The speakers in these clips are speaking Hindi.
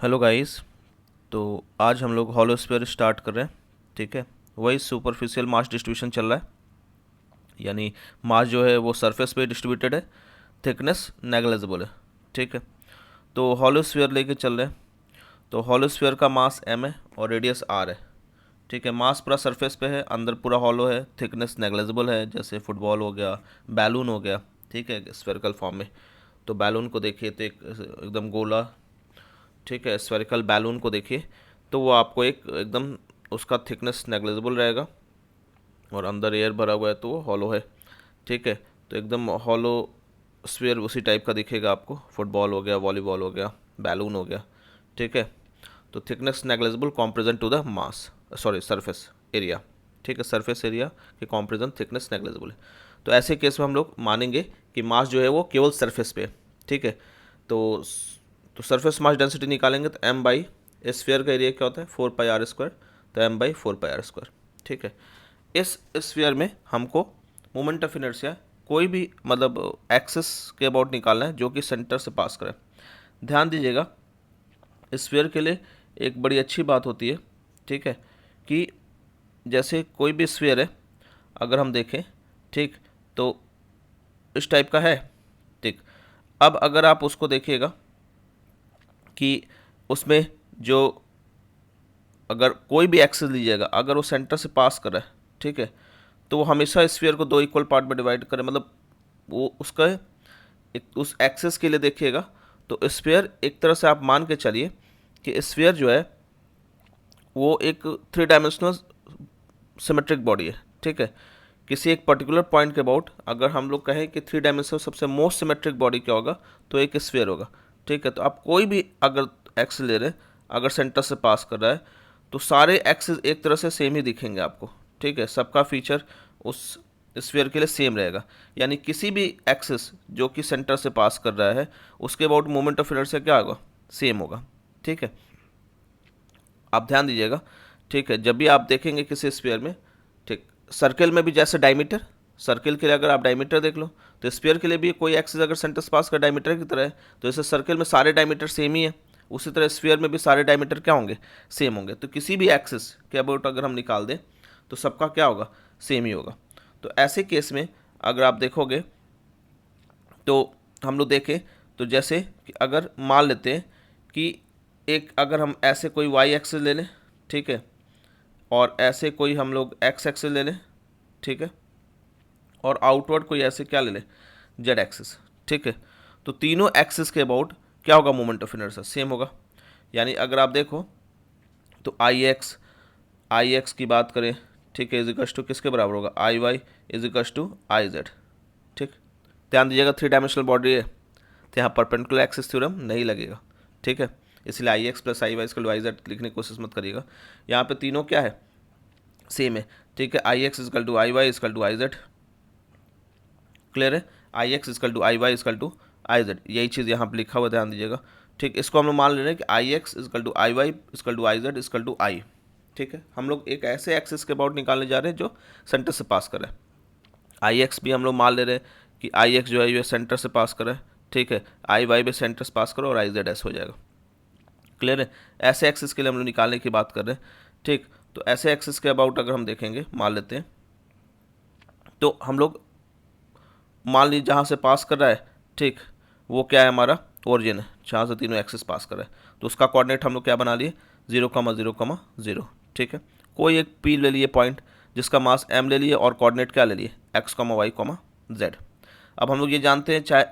Hello guys. तो आज हम लोग हॉलोस्फीयर स्टार्ट कर रहे हैं। ठीक है, वही सुपरफिशियल मास डिस्ट्रीब्यूशन चल रहा है, यानी मास जो है वो सरफेस पे डिस्ट्रीब्यूटेड है, थिकनेस नेग्लिजिबल है। ठीक है, तो हॉलोस्फीयर लेके चल रहे हैं। तो हॉलोस्फीयर का मास m है और रेडियस r है। ठीक है, मास पूरा सरफेस पे है, अंदर पूरा हॉलो है, थिकनेस नेग्लिजिबल है, जैसे फुटबॉल हो गया, बैलून हो गया। ठीक है, स्फेरिकल फॉर्म में। तो बैलून को देखिए तो एक एकदम गोला, ठीक है, स्फेरिकल बैलून को देखिए तो वो आपको एक एकदम उसका थिकनेस नेग्लिजिबल रहेगा और अंदर एयर भरा हुआ है तो वो हॉलो है। ठीक है, तो एकदम हॉलो स्फीयर उसी टाइप का दिखेगा आपको। फुटबॉल हो गया, वॉलीबॉल हो गया, बैलून हो गया। ठीक है, तो thickness negligible compared to the mass, sorry surface area. ठीक है, सरफेस एरिया के कॉम्प्रेजेंट थिकनेस नेग्लिजिबल है। तो ऐसे केस में हम लोग मानेंगे कि मास जो है वो केवल सरफेस पे है। ठीक है, तो सरफेस मास डेंसिटी निकालेंगे तो m बाई स्फीयर का एरिया क्या होता है 4 पाई r स्क्वायर, तो m by 4 pi r square. ठीक है, इस स्फीयर में हमको मोमेंट ऑफ इनर्शिया कोई भी मतलब एक्सिस के अबाउट निकालना है जो कि सेंटर से पास करे। ध्यान दीजिएगा, स्फीयर के लिए एक बड़ी अच्छी बात होती है, ठीक है, कि जैसे कोई भी स्फीयर है अगर हम देखें, ठीक, तो इस टाइप का है। ठीक, अब अगर आप उसको देखिएगा कि उसमें जो अगर कोई भी एक्सिस लीजिएगा, अगर वो सेंटर से पास कर रहा है, ठीक है, तो वो हमेशा स्फीयर को दो इक्वल पार्ट में डिवाइड करे। मतलब वो उसका एक उस एक्सिस के लिए देखिएगा तो स्फीयर एक तरह से आप मान के चलिए कि स्फीयर जो है वो एक 3 डायमेंशनल सिमेट्रिक बॉडी है। ठीक है, किसी एक पर्टिकुलर पॉइंट के अबाउट अगर हम लोग कहें कि 3 डायमेंशनल सबसे मोस्ट सिमेट्रिक बॉडी क्या होगा, तो एक स्फीयर होगा। ठीक है, तो आप कोई भी अगर एक्स ले रहे हैं, अगर सेंटर से पास कर रहा है तो सारे एक्सिस एक तरह से सेम ही दिखेंगे आपको। ठीक है, सबका फीचर उस स्फीयर के लिए सेम रहेगा, यानी किसी भी एक्सिस जो कि सेंटर से पास कर रहा है उसके अबाउट मोमेंट ऑफ इनर्शिया क्या होगा, सेम होगा। ठीक है, आप ध्यान दीजिएगा। ठीक है, जब भी आप देखेंगे किसी स्फीयर में, ठीक, सर्किल में भी जैसे डायमीटर, सर्किल के लिए अगर आप डायमीटर देख लो तो स्फीयर के लिए भी कोई एक्सिस अगर सेंटर से पास का डायमीटर की तरह है, तो जैसे सर्किल में सारे डायमीटर सेम ही है, उसी तरह स्फीयर में भी सारे डायमीटर क्या होंगे, सेम होंगे। तो किसी भी एक्सिस के अबाउट अगर हम निकाल दें तो सबका क्या होगा, सेम ही होगा। तो ऐसे केस में अगर आप देखोगे तो हम लोग देखें तो जैसे कि अगर मान लेते हैं कि एक अगर हम ऐसे कोई वाई एक्सिस ले लें, ठीक है, और ऐसे कोई हम लोग एक्स एक्सिस ले लें, ठीक है, और आउटवर्ड कोई ऐसे क्या ले लें, जेड एक्सिस। ठीक है, तो तीनों एक्सिस के अबाउट क्या होगा, मोमेंट ऑफ इनर्शिया सेम होगा। यानी अगर आप देखो तो आई एक्स की बात करें, ठीक है, इजिकल्स टू किसके बराबर होगा, I Y equals to I Z. ठीक, ध्यान दीजिएगा 3 डायमेंशनल बॉडी है तो यहाँ परपेंडिकुलर एक्सिस थ्योरम नहीं लगेगा। ठीक है, इसलिए आई एक्स प्लस आई वाई इसको वाई जेड लिखने की कोशिश मत करिएगा। यहाँ पे तीनों क्या है, सेम है। ठीक है, I X equal to I Y equal to I Z. Clear है, I X equal to I Y equal to I Z, यही चीज़ यहाँ पे लिखा हुआ, ध्यान दीजिएगा। ठीक, इसको हम लोग मान ले रहे हैं कि I X equal to I Y equal to I Z equal to I. ठीक है, हम लोग एक ऐसे एक्सिस के अबाउट निकालने जा रहे हैं जो सेंटर से पास कर रहा है। आई एक्स भी हम लोग मान ले रहे हैं कि आई एक्स जो है ये सेंटर से पास कर रहा है। ठीक है, आई वाई भी सेंटर से पास करो और आई जेड एस हो जाएगा। क्लियर है, ऐसे एक्सिस के लिए हम लोग निकालने की बात कर रहे हैं। ठीक, तो ऐसे एक्सिस के अबाउट अगर हम देखेंगे, मान लेते हैं तो हम लोग मान लीजिए जहाँ से पास कर रहा है, ठीक, वो क्या है, हमारा ओरिजिन है जहाँ से तीनों एक्सिस पास कर रहा है, तो उसका कोऑर्डिनेट हम लोग क्या बना लिए, 0,0,0। ठीक है, कोई एक पी ले लिए पॉइंट जिसका मास m ले लिए और कोऑर्डिनेट क्या ले लिए, x, y, z। अब हम लोग ये जानते हैं चाहे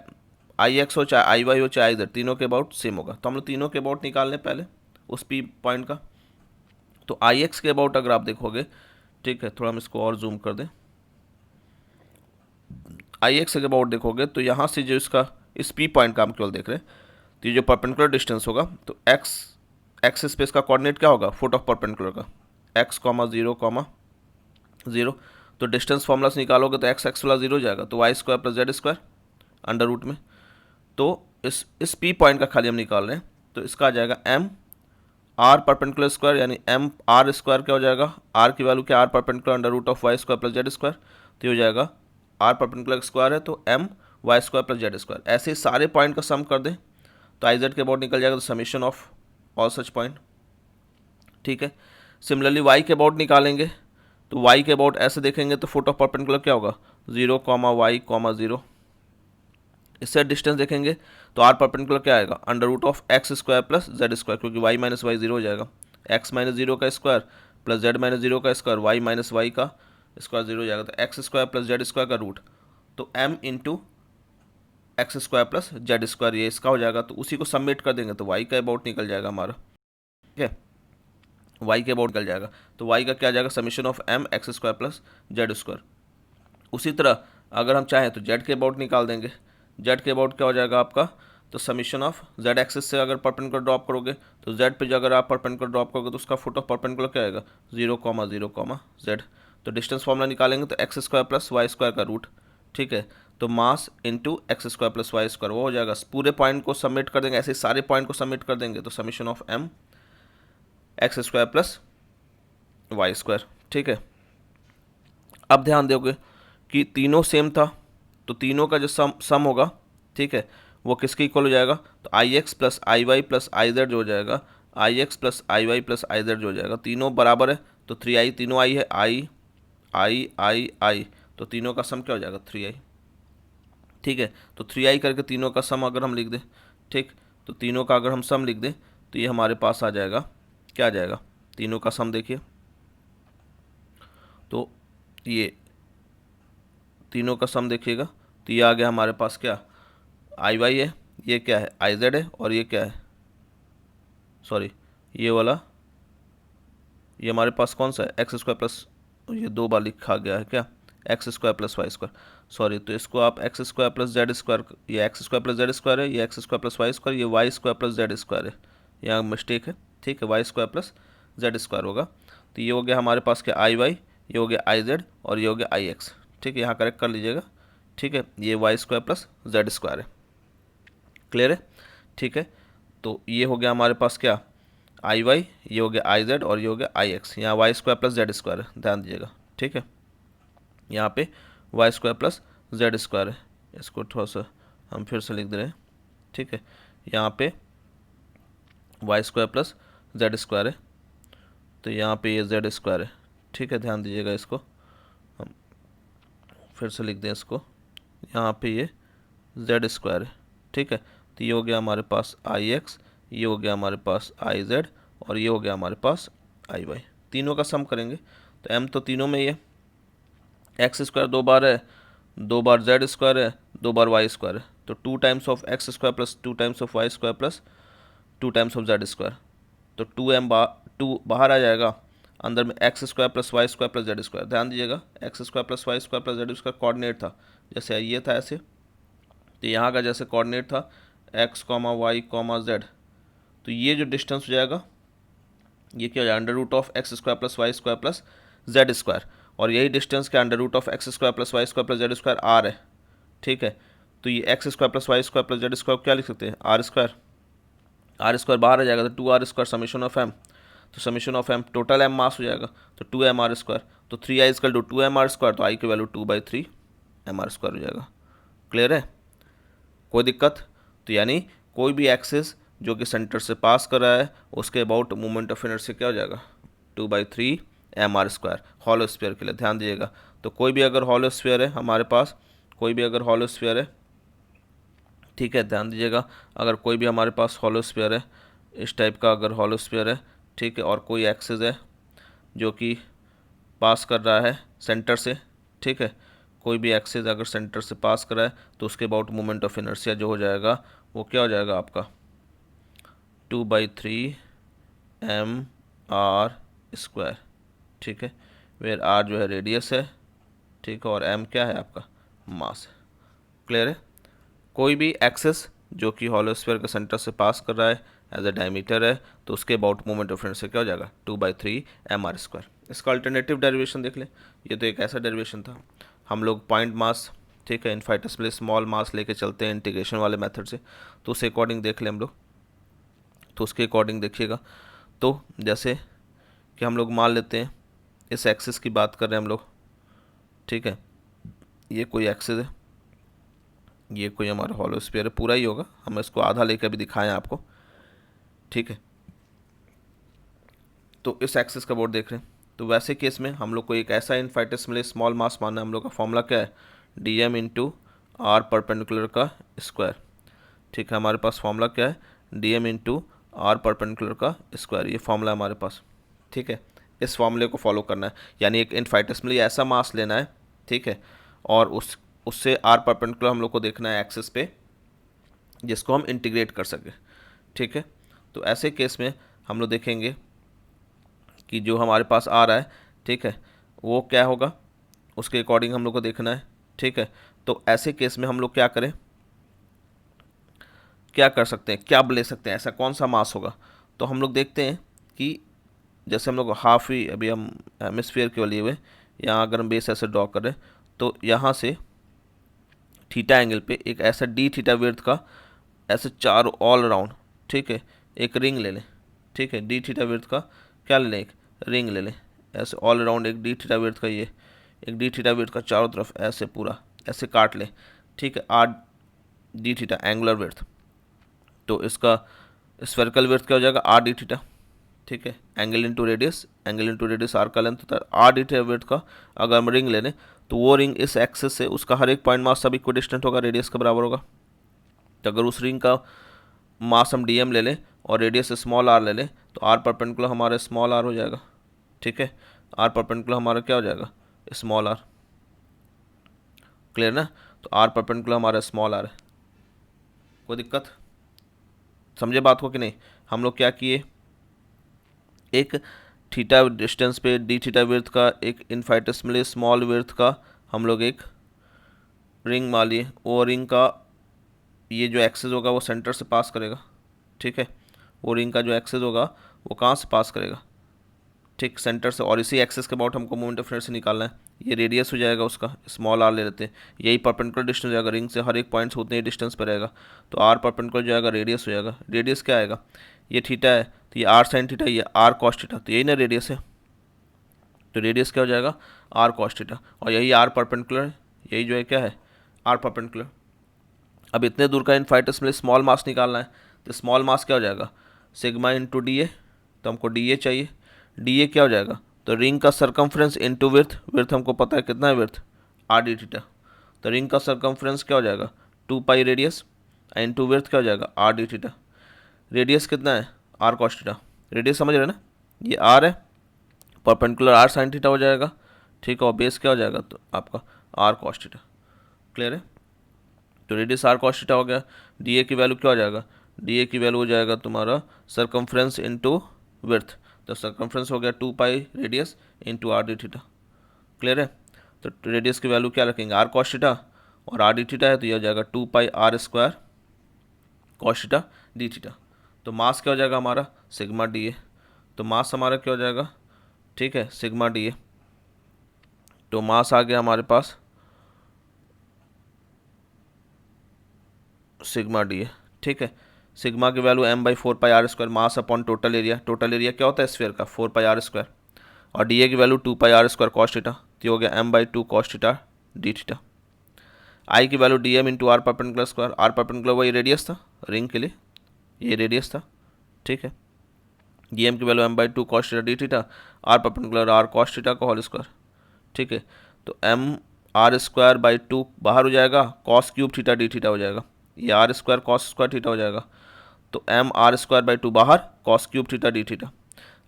आई एक्स हो चाहे आई वाई हो चाहे आई जेड, तीनों के अबाउट सेम होगा। तो हम लोग तीनों के अबाउट निकाल लें पहले उस पी पॉइंट का। तो आई एक्स के अबाउट अगर आप देखोगे, ठीक है, थोड़ा हम इसको और जूम कर दें, आई एक्स के अबाउट देखोगे तो यहाँ से जो इसका इस पी पॉइंट का हम केवल देख रहे हैं, तो ये जो परपेंडिकुलर डिस्टेंस होगा तो एक्स एक्स स्पेस का कोऑर्डिनेट क्या होगा, फुट ऑफ परपेंडिकुलर का, x, 0, तो डिस्टेंस फॉर्मूला से निकालोगे तो एक्स वाला 0 हो जाएगा, तो y square plus Z square under root में। तो इस पी पॉइंट का खाली हम निकाल रहे हैं, तो इसका आ जाएगा m आर परपेंडिकुलर स्क्वायर, यानी m आर स्क्वायर क्या हो जाएगा, r की वैल्यू क्या, r perpendicular under root of y square plus Z square, तो ये हो जाएगा आर परपेंडिकुलर स्क्वायर है तो m y square plus Z square. ऐसे ही सारे पॉइंट का सम कर दें तो आई जेड के अबाउट निकल जाएगा, तो summation of all such point, ठीक है। सिमिलरली वाई के अबाउट निकालेंगे तो वाई के अबाउट ऐसे देखेंगे तो फुट ऑफ परपेंडिकुलर क्या होगा 0 कॉमा वाई कॉमा 0। इससे डिस्टेंस देखेंगे तो आर परपेंडिकुलर क्या आएगा under root of x square plus Z square, क्योंकि वाई माइनस वाई 0 हो जाएगा, एक्स माइनस 0 का स्क्वायर प्लस जेड माइनस 0 का स्क्वायर, वाई माइनस वाई का स्क्वायर 0 हो जाएगा, तो x square plus Z square का रूट, तो m into x square plus Z square ये इसका हो जाएगा, तो उसी को सबमिट कर देंगे तो वाई का अबाउट निकल जाएगा हमारा, ठीक है, वाई के अबाउट निकल जाएगा। तो वाई का क्या जाएगा summation of m x square plus Z square. उसी तरह अगर हम चाहें तो जेड के अबाउट निकाल देंगे, जेड के अबाउट क्या हो जाएगा आपका, तो समीशन ऑफ जेड एक्सिस से अगर परपेंडिकुलर ड्रॉप करोगे तो जेड पे जो अगर आप परपेंडिकुलर ड्रॉप करोगे तो उसका फुट ऑफ परपेंडिकुलर क्या आएगा 0 कॉमा 0 कॉमा जेड। तो डिस्टेंस फॉर्मूला निकालेंगे तो x square plus Y square का रूट, ठीक है, तो mass into x square plus Y square वो हो जाएगा। पूरे पॉइंट को सबमिट कर देंगे, ऐसे सारे पॉइंट को सबमिट कर देंगे तो summation of m x square plus Y square, ठीक है। अब ध्यान दोगे कि तीनों सेम था तो तीनों का जो सम होगा, ठीक है, वो किसके इक्वल हो जाएगा, तो I X plus I Y plus I Z जो हो जाएगा, I X plus I Y plus I Z जो हो जाएगा, तीनों बराबर है तो 3i, तीनों आई है आई आई आई आई, तो तीनों का सम क्या हो जाएगा 3i, ठीक है। तो 3i करके तीनों का सम अगर हम लिख दें, ठीक, तो तीनों का अगर हम सम लिख दें तो ये हमारे पास आ जाएगा, क्या आ जाएगा, तीनों का सम देखिए तो ये तीनों का सम देखिएगा तो ये आ गया हमारे पास क्या आई वाई है, ये क्या है आई जेड है, और ये क्या है, सॉरी ये वाला, ये हमारे पास कौन सा है एक्स स्क्वायर प्लस, ये दो बार लिखा गया है क्या X square plus Y square, sorry, तो इसको आप X square plus Z square, ये x square plus Z square है, ये x square plus Y square, ये Y square plus Z square है, यहाँ मिस्टेक है, ठीक है, Y square plus Z square होगा। तो ये हो गया हमारे पास क्या आई वाई, ये हो गया आई जेड, और ये हो गया आई एक्स, ठीक है, यहाँ करेक्ट कर लीजिएगा, ठीक है, ये Y square plus Z square है, क्लियर है, ठीक है। तो ये हो गया हमारे पास क्या आई वाई, ये हो गया आई जेड, और ये हो गया आई एक्स, यहाँ y square plus Z square है, ध्यान दीजिएगा, ठीक है, यहाँ पे y square plus Z square है, इसको थोड़ा सा हम फिर से लिख दे रहे हैं, ठीक है, यहाँ पे y square plus Z square है, तो यहाँ पे ये जेड स्क्वायर है, ठीक है, ध्यान दीजिएगा, इसको हम फिर से लिख दें, इसको यहाँ पे ये जेड स्क्वायर है, ठीक है, तो ये हो गया हमारे पास आई एक्स, ये हो गया हमारे पास आई जेड, और ये हो गया हमारे पास आई वाई, तीनों का सम करेंगे तो एम तो तीनों में ही है, एक्स स्क्वायर दो बार है, दो बार जेड स्क्वायर है, दो बार वाई स्क्वायर है, तो 2 times of x square plus 2 times of y square plus 2 times of z square, तो 2 बाहर आ जाएगा, अंदर में x square plus Y square plus Z square, ध्यान दीजिएगा x square plus Y square plus Z square coordinate था, जैसे ये था ऐसे, तो यहाँ का जैसे कोऑर्डिनेट था x comma y comma z, तो ये जो डिस्टेंस हो जाएगा ये क्या हो जाएगा under root of x square plus Y square plus Z square, और यही डिस्टेंस क्या under root of x square plus Y square plus Z square r है, ठीक है। तो ये x square plus Y square plus Z square क्या लिख सकते हैं आर स्क्वायर, आर स्क्वायर बाहर आ जाएगा तो 2r square summation of M, तो summation of M total M mass हो जाएगा तो 2mr स्क्वायर, तो 3i is equal to 2mr square, तो आई की वैल्यू 2/3 mr स्क्वायर हो जाएगा, क्लियर है, कोई दिक्कत। तो यानी कोई भी एक्सिस जो कि सेंटर से पास कर रहा है उसके अबाउट मोमेंट ऑफ इनर्शिया क्या हो जाएगा 2/3 mr स्क्वायर, हॉलो स्फीयर के लिए ध्यान दीजिएगा। तो कोई भी अगर हॉलो स्फीयर है हमारे पास, कोई भी अगर हॉलो स्फीयर है, ठीक है, ध्यान दीजिएगा, अगर कोई भी हमारे पास हॉलो स्फीयर है इस टाइप का, अगर हॉलो स्फीयर है, ठीक है, और कोई एक्सिस है जो कि पास कर रहा है सेंटर से, ठीक है, कोई भी एक्सिस अगर सेंटर से पास कर रहा है तो उसके अबाउट मोमेंट ऑफ इनर्शिया जो हो जाएगा वो क्या हो जाएगा आपका 2/3 mr स्क्वायर, ठीक है, वेयर आर जो है रेडियस है, ठीक है, और एम क्या है आपका मास है, क्लियर है। कोई भी एक्सिस जो कि हॉलो स्फीयर के सेंटर से पास कर रहा है एज अ डायमीटर है तो उसके अबाउट मोमेंट ऑफ इनर्शिया क्या हो जाएगा 2/3 mr स्क्वायर। इसका अल्टरनेटिव डेरिवेशन देख लें, ये तो एक ऐसा डेरिवेशन था, हम लोग पॉइंट मास, ठीक है, इनफाइनाइटेसिमली स्मॉल मास लेके चलते हैं इंटीग्रेशन वाले मेथड से, तो उस अकॉर्डिंग देख लें हम लोग, तो उसके अकॉर्डिंग देखिएगा, तो जैसे कि हम लोग मान लेते हैं इस एक्सिस की बात कर रहे हैं हम लोग, ठीक है, ये कोई एक्सिस है, ये कोई हमारा हॉलो स्फीयर है, पूरा ही होगा, हम इसको आधा लेकर भी दिखाएं आपको, ठीक है, तो इस एक्सिस का बोर्ड देख रहे हैं। तो वैसे केस में हम लोग को एक ऐसा इनफाइनेटेसिमली स्मॉल मास मानना है। हम लोग का फॉर्मूला क्या है, d M into are perpendicular का स्क्वायर। ठीक है, हमारे पास फॉर्मूला क्या है, d M into are perpendicular का स्क्वायर, ये फॉर्मूला हमारे पास। ठीक है, इस फॉर्मूले को फॉलो करना है, यानी एक इनफाइनेटेसिमली ऐसा मास लेना है। ठीक है, और उससे आर परपेंडिकुलर हम लोग को देखना है एक्सिस पे, जिसको हम इंटीग्रेट कर सके। ठीक है, तो ऐसे केस में हम लोग देखेंगे कि जो हमारे पास आ रहा है, ठीक है, वो क्या होगा, उसके अकॉर्डिंग हम लोग को देखना है। ठीक है, तो ऐसे केस में हम लोग क्या करें, क्या कर सकते हैं, क्या ले सकते हैं, ऐसा कौन सा मास होगा। तो हम लोग देखते हैं कि जैसे हम लोग हाफ ही अभी हम हेमिस्फीयर के लिए हुए, यहाँ अगर हम बेस ऐसे ड्रॉ करें तो यहाँ से थीटा एंगल पे एक ऐसा डी थीटा विड्थ का ऐसे चारों ऑल अराउंड, ठीक है, एक रिंग ले लें। ठीक है, डी थीटा विड्थ का क्या ले लें, एक रिंग ले लें ऐसे ऑल अराउंड, एक डी थीटा विड्थ का, ये एक डी थीटा विड्थ का चारों तरफ ऐसे पूरा ऐसे काट लें। ठीक है, are D theta angular width, तो इसका स्फेरिकल विड्थ क्या हो जाएगा, आर डी थीटा। ठीक है, एंगल इंटू रेडियस आर का लेंथ होता है, आर डी थीटा विड्थ का अगर हम रिंग ले लें तो वो रिंग इस एक्सिस से उसका हर एक पॉइंट मास सब इक्विडिस्टेंट होगा, रेडियस के बराबर होगा। तो अगर उस रिंग का मास हम डी एम ले लें और रेडियस स्मॉल आर ले लें तो आर परपेंडिकुलर हमारा स्मॉल आर हो जाएगा। ठीक है, आर परपेंडिकुलर हमारा क्या हो जाएगा, स्मॉल आर। क्लियर ना, तो आर परपेंडिकुलर हमारा स्मॉल आर है। कोई दिक्कत, समझे बात को कि नहीं। हम लोग क्या किए, एक थीटा डिस्टेंस पे डी थीटा विड्थ का एक इनफाइनेटेसिमली स्मॉल विड्थ का हम लोग एक रिंग मान लिए, वो रिंग का ये जो एक्सेस होगा वो सेंटर से पास करेगा। ठीक है, वो रिंग का जो एक्सेस होगा वो कहाँ से पास करेगा, ठीक, सेंटर से। और इसी एक्सेस के अबाउट हमको मोमेंट ऑफ इनर्शिया निकालना है। ये रेडियस हो जाएगा उसका, स्मॉल आर ले लेते हैं, यही परपेंडिकुलर डिस्टेंस हो जाएगा, रिंग से हर एक पॉइंट से उतने ही डिस्टेंस पर रहेगा। तो आर परपेंडिकुलर जो आएगा रेडियस हो जाएगा। रेडियस क्या आएगा, ये थीटा है तो ये आर साइन थीटा, ये आर कॉस थीटा, तो यही ना रेडियस है। तो रेडियस क्या हो जाएगा, आर कॉस थीटा, और यही आर परपेंडिकुलर है, यही जो है क्या है, आर परपेंडिकुलर। अब इतने दूर का इनफाइनेटेसिमली स्मॉल मास निकालना है, तो स्मॉल मास क्या हो जाएगा, सिग्मा इंटू डी ए, तो हमको डी ए चाहिए। डी ए क्या हो जाएगा, तो रिंग का सरकमफ्रेंस इंटू विड्थ, विड्थ हमको पता है कितना है विड्थ, आर डी थीटा। तो रिंग का सरकमफ्रेंस क्या हो जाएगा, 2 पाई रेडियस इंटू विड्थ क्या हो जाएगा, आर डी थीटा। रेडियस कितना है, आर कॉस थीटा। रेडियस समझ रहे हैं ना, ये आर है, परपेंडिकुलर आर साइन थीटा हो जाएगा। ठीक है, और बेस क्या हो जाएगा, तो आपका आर कॉस थीटा। क्लियर है, तो रेडियस आर कॉस थीटा हो गया। डी ए की वैल्यू क्या हो जाएगा, डी ए की वैल्यू हो जाएगा तुम्हारा सरकमफ्रेंस इंटू विड्थ, तो सरकमफ्रेंस हो गया 2 pi radius into R D theta. Clear है, तो रेडियस की वैल्यू क्या रखेंगे, आर कॉस थीटा, और आर डी थीटा है तो यह हो जाएगा 2 pi R square cos theta D theta. तो मास क्या हो जाएगा हमारा, सिग्मा डी ए। तो मास हमारा क्या हो जाएगा, ठीक है, सिग्मा डी ए। तो मास आ गया हमारे पास सिग्मा डी है। ठीक है, सिग्मा की value m by 4 pi r square, mass upon total area. Total area क्या होता है स्फीयर का, 4 पाई r स्क्वायर, और डी ए की value 2 pi r square cos theta, तो हो गया m by 2 cos theta D theta. I की value D M into are perpendicular square, R perpendicular वही रेडियस था रिंग के लिए, ये रेडियस था। ठीक है, डी एम की value m by 2 cos theta D theta, r perpendicular r cos theta का होल स्क्वायर। ठीक है, तो m आर स्क्वायर बाई 2 बाहर हो जाएगा, cos cube theta D theta हो जाएगा, ये r square cos square theta हो जाएगा। तो m आर स्क्वायर बाई 2 बाहर, cos cube theta D theta.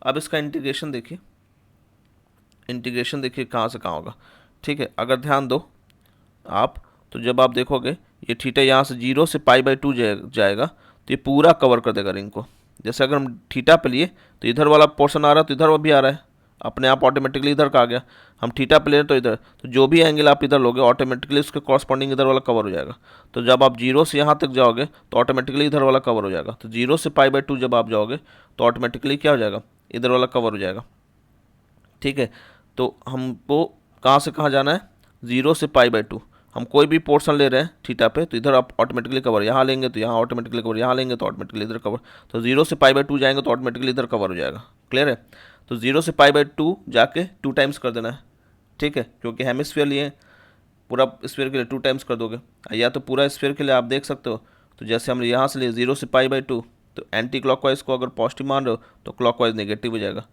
अब इसका इंटीग्रेशन देखिए, इंटीग्रेशन देखिए कहाँ से कहाँ होगा। ठीक है, अगर ध्यान दो आप, तो जब आप देखोगे ये थीटा यहाँ से 0 से पाई बाई 2 जाएगा, तो ये पूरा कवर कर देगा रिंग को। जैसे अगर हम थीटा पे लिए तो इधर वाला पोर्शन आ रहा है, तो इधर वो भी आ रहा है, अपने आप ऑटोमेटिकली इधर का आ गया। हम थीटा पे ले तो इधर, तो जो भी एंगल आप इधर लोगे ऑटोमेटिकली उसके कॉरस्पॉन्डिंग इधर वाला कवर हो जाएगा। तो जब आप 0 से यहाँ तक जाओगे तो ऑटोमेटिकली इधर वाला कवर हो जाएगा। तो 0 से पाई बाई 2 जब आप जाओगे तो ऑटोमेटिकली क्या हो जाएगा, इधर वाला कवर हो जाएगा। ठीक है, तो हमको कहाँ से कहाँ जाना है, 0 से पाई बाई 2। हम कोई भी पोर्शन ले रहे हैं थीटा पे तो इधर आप ऑटोमेटिकली कवर, यहाँ लेंगे तो यहाँ ऑटोमेटिकली कवर, यहाँ लेंगे तो ऑटोमेटिकली इधर कवर। तो 0 से पाई बाई 2 जाएंगे तो ऑटोमेटिकली इधर कवर हो जाएगा। क्लियर है, तो 0 से पाई बाई 2 जाके 2 टाइम्स कर देना है। ठीक है, क्योंकि हेमिस्फीयर लिए पूरा स्फीयर के लिए 2 टाइम्स कर दोगे, या तो पूरा स्फीयर के लिए आप देख सकते हो। तो जैसे हम यहाँ से लिए 0 से पाई बाई 2, तो एंटी क्लॉकवाइज को अगर पॉजिटिव मान रहे हो तो क्लॉकवाइज नेगेटिव हो जाएगा।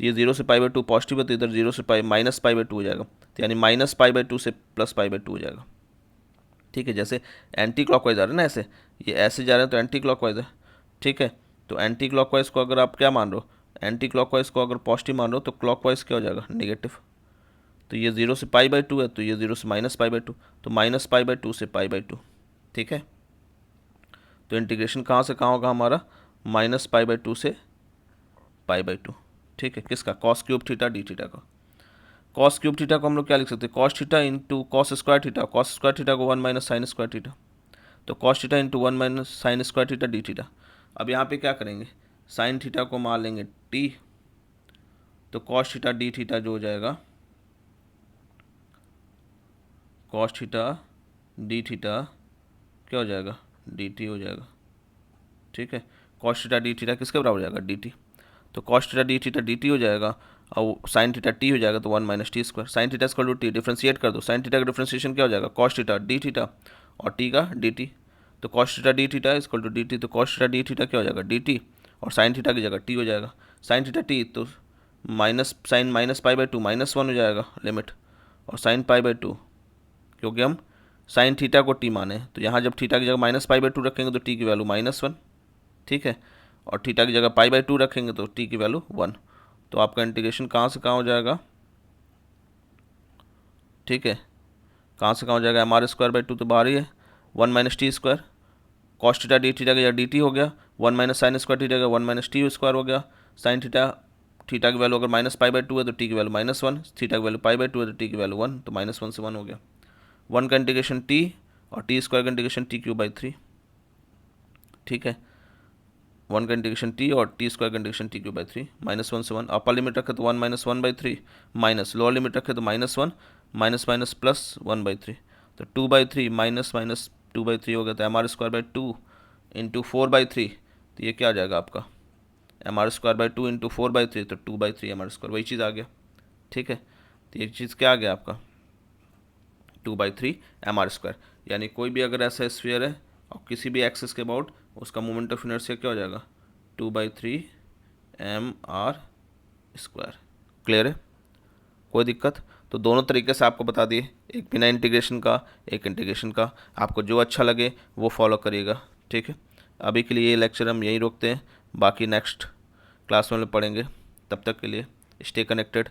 तो ये 0 से पाई बाई 2 पॉजिटिव है, तो इधर 0 से पाई माइनस पाई बाई 2 हो जाएगा, तो यानी माइनस पाई बाई 2 से प्लस पाई बाई 2 हो जाएगा। ठीक है, जैसे एंटी क्लॉकवाइज आ रहा है ना, ऐसे ये ऐसे जा रहे हैं तो एंटी क्लॉकवाइज है। ठीक है, तो एंटी क्लॉकवाइज को अगर आप क्या मान रहे हो, एंटी क्लॉकवाइज को अगर पॉजिटिव मान रहे हो तो क्लॉकवाइज क्या हो जाएगा, नेगेटिव। तो ये 0 से पाई बाई 2 है, तो ये 0 से माइनस पाई बाई 2, तो माइनस पाई बाई 2 से पाई बाई 2। ठीक है, तो इंटीग्रेशन कहाँ से कहाँ होगा हमारा, माइनस पाई बाई 2 से पाई बाई 2। ठीक है, किसका, cos cube theta D theta का। कॉस क्यूब थीटा को हम लोग क्या लिख सकते हैं, cos theta into cos square theta, cos square theta को 1 माइनस साइन स्क्वायर थीटा, तो cos theta into 1 minus sine square theta D theta. अब यहाँ पे क्या करेंगे, साइन थीटा को मान लेंगे टी, तो कॉस थीटा डी थीटा जो हो जाएगा, कॉस थीटा डी थीटा क्या हो जाएगा, डी टी हो जाएगा। ठीक है, कॉस थीटा डी थीटा किसके बराबर हो जाएगा, डी टी, तो कॉस थीटा डी टी हो जाएगा, और साइन थीटा टी हो जाएगा, तो 1 minus T square, sine theta square to T, differentiate कर दो, साइन थीटा का डिफ्रेंशिएशन क्या हो जाएगा, कॉस थीटा डी थीटा और टी का डी टी, तो cos theta D theta equal to D T, तो कॉस थीटा डी थीटा क्या हो जाएगा, डी टी, और साइन थीटा की जगह टी हो जाएगा, साइन थीटा टी, तो minus sine minus pi by 2 minus 1 हो जाएगा लिमिट, और साइन पाई बाई 2, क्योंकि हम साइन थीटा को टी माने, तो यहाँ जब थीटा की जगह माइनस पाई बाई 2 रखेंगे तो टी की वैल्यू -1। ठीक है, और थीटा की जगह पाई बाई 2 रखेंगे तो टी की वैल्यू 1। तो आपका इंटीग्रेशन कहाँ से कहाँ हो जाएगा, ठीक है, कहाँ से कहाँ हो जाएगा, एम आर स्क्वायर बाई 2 तो बाहर ही है, 1 minus T square, cos theta D theta की जगह डी टी हो गया, 1 माइनस साइन स्क्वायर थीटा का 1 माइनस टी स्क्वायर हो गया, साइन थीटा, थीटा की वैल्यू अगर माइनस पाई बाई 2 है तो टी की वैल्यू -1, थीटा की वैल्यू पाई बाई 2 है तो टी की वैल्यू 1, तो -1 से 1 हो गया, 1 का इंटीग्रेशन टी और टी स्क्वायर का इंटीग्रेशन टी क्यूब बाई 3। ठीक है, 1 का इंटीग्रेशन टी और टी स्क्वायर का इंटीग्रेशन टी क्यूब बाई 3, -1 से 1, अपर लिमिट रखे तो 1 minus 1 by 3, minus lower limit रखे तो -1 माइनस माइनस प्लस 1 बाई 3, तो 2 बाई 3 माइनस माइनस 2 बाई 3 हो गया, तो M R square by 2 into 4 by 3, तो ये क्या आ जाएगा आपका, M R square by 2 into 4 by 3, तो 2 बाई 3 एम आर स्क्वायर, वही चीज़ आ गया। ठीक है, तो ये चीज़ क्या आ गया आपका, 2 बाई 3 एम आर स्क्वायर, यानी कोई भी अगर ऐसा स्फीयर है और किसी भी एक्सिस के अबाउट, उसका मोमेंट ऑफ इनर्शिया क्या हो जाएगा, 2 by 3 M R square. Clear है, कोई दिक्कत, तो दोनों तरीके से आपको बता दिए, एक बिना इंटीग्रेशन का, एक इंटीग्रेशन का, आपको जो अच्छा लगे वो फॉलो करिएगा। ठीक है, अभी के लिए ये लेक्चर हम यहीं रोकते हैं, बाकी नेक्स्ट क्लास में पढ़ेंगे, तब तक के लिए स्टे कनेक्टेड।